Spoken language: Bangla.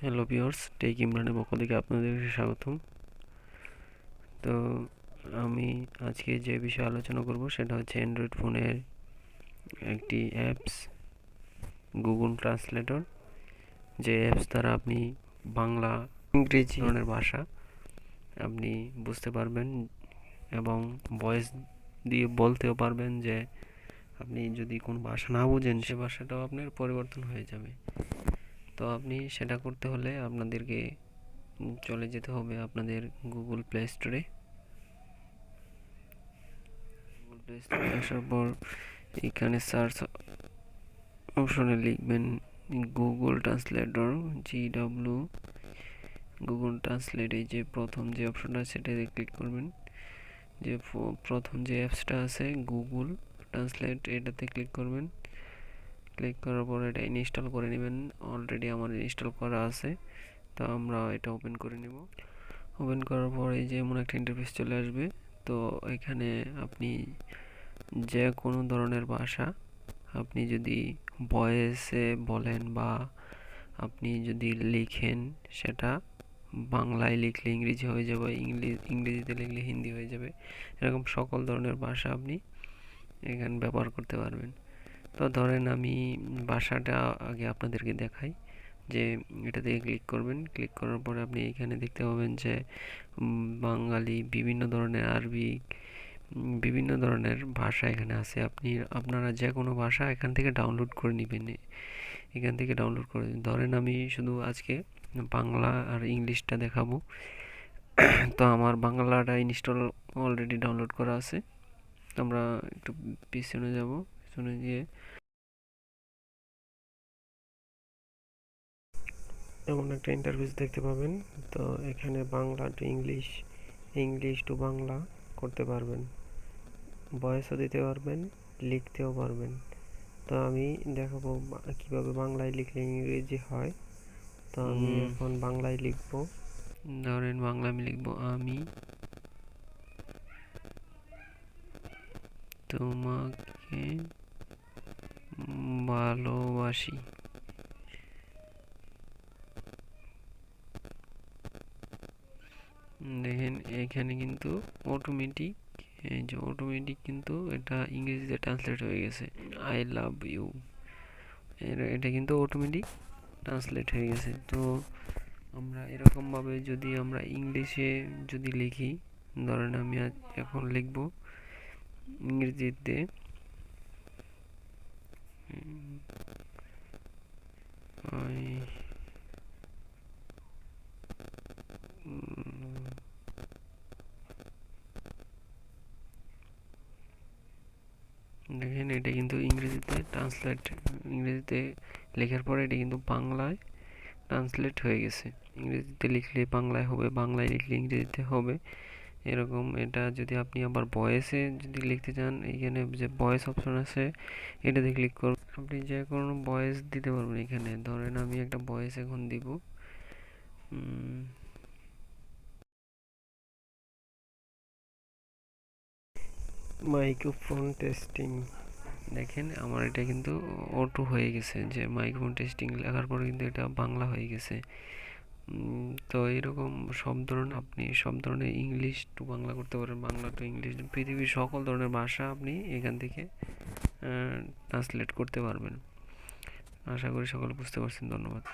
হ্যালো ভিউয়ার্স, টেক ইমরানের পক্ষ থেকে আপনাদেরকে স্বাগতম। তো আমি আজকে যে বিষয়ে আলোচনা করব সেটা হচ্ছে অ্যান্ড্রয়েড ফোনের একটি অ্যাপস, গুগল ট্রান্সলেটর। যে অ্যাপস দ্বারা আপনি বাংলা, ইংরেজি ধরনের ভাষা আপনি বুঝতে পারবেন এবং ভয়েস দিয়ে বলতেও পারবেন। যে আপনি যদি কোনো ভাষা না বুঝেন, সে ভাষাটাও আপনার পরিবর্তন হয়ে যাবে। তো আপনি সেটা করতে হলে আপনাদেরকে চলে যেতে হবে আপনাদের গুগল প্লে স্টোরে। গুগল প্লে স্টোরে আসার পর এখানে সার্চ অপশনে লিখবেন গুগল ট্রান্সলেটর, গুগল ট্রান্সলেট। এই যে প্রথম যে অপশনটা আছে সেটাতে ক্লিক করবেন। যে প্রথম যে অ্যাপসটা আছে গুগল ট্রান্সলেট, এটাতে ক্লিক করবেন। ক্লিক করার পর এটা ইনস্টল করে নেবেন। অলরেডি আমার ইনস্টল করা আছে, তো আমরা এটা ওপেন করে নেব। ওপেন করার পর এই যে এমন একটা ইন্টারফেস চলে আসবে। তো এখানে আপনি যে কোনো ধরনের ভাষা আপনি যদি ভয়েসে বলেন বা আপনি যদি লিখেন, সেটা বাংলায় লিখলে ইংরেজি হয়ে যাবে, ইংরেজিতে লিখলে হিন্দি হয়ে যাবে। এরকম সকল ধরনের ভাষা আপনি এখানে ব্যবহার করতে পারবেন। তো ধরেন আমি ভাষাটা আগে আপনাদেরকে দেখাই। যে এটা দিয়ে ক্লিক করবেন। ক্লিক করার পরে আপনি এখানে দেখতে পাবেন যে বাঙালি, বিভিন্ন ধরনের আরবি, বিভিন্ন ধরনের ভাষা এখানে আছে। আপনারা যে কোনো ভাষা এখান থেকে ডাউনলোড করে নেবেন। এখান থেকে ডাউনলোড করে ধরেন আমি শুধু আজকে বাংলা আর ইংলিশটা দেখাবো। তো আমার বাংলাটা ইনস্টল অলরেডি ডাউনলোড করা আছে। আমরা একটু পিছনে যাব। পিছনে গিয়ে এমন একটা ইন্টারফেস দেখতে পাবেন। তো এখানে Bangla to English, English to Bangla করতে পারবেন, ভয়েসও দিতে পারবেন, লিখতেও পারবেন। তো আমি দেখাবো কিভাবে বাংলায় লিখলে ইংরেজি হয়। তো আমি এখন বাংলায় লিখব। ধরেন বাংলা আমি লিখব, আমি তোমাকে ভালোবাসি। দেখেন এখানে কিন্তু অটোমেটিক, এই যে অটোমেটিক কিন্তু এটা ইংরেজিতে ট্রান্সলেট হয়ে গেছে। আই লাভ ইউ, এটা কিন্তু অটোমেটিক ট্রান্সলেট হয়ে গেছে। তো আমরা এরকমভাবে যদি আমরা ইংলিশে যদি লিখি, ধরেন আমি এখন লিখব ইংরেজিতে আই দেখেন এটা কিন্তু ইংরেজিতে লেখার পরে এটা কিন্তু বাংলায় ট্রান্সলেট হয়ে গেছে। ইংরেজিতে লিখলে বাংলায় হবে, বাংলায় লিখলে ইংরেজিতে হবে। এরকম এটা যদি আপনি আবার ভয়েসে যদি লিখতে চান, এখানে যে ভয়েস অপশন আছে এটাতে ক্লিক করুন। আপনি যে কোনো ভয়েস দিতে পারবেন। এখানে ধরেন আমি একটা ভয়েস এখন দিব। Microphone testing. দেখেন আমার এটা কিন্তু অটো হয়ে গেছে, যে মাইক্রোফোন টেস্টিং লেখার পরে কিন্তু এটা বাংলা হয়ে গেছে। তো এরকম আপনি সব ধরনের ইংলিশ টু বাংলা করতে পারেন, বাংলা টু ইংলিশ, পৃথিবীর সকল ধরনের ভাষা আপনি এখান থেকে ট্রান্সলেট করতে পারবেন। আশা করি সকলে বুঝতে পারছেন। ধন্যবাদ।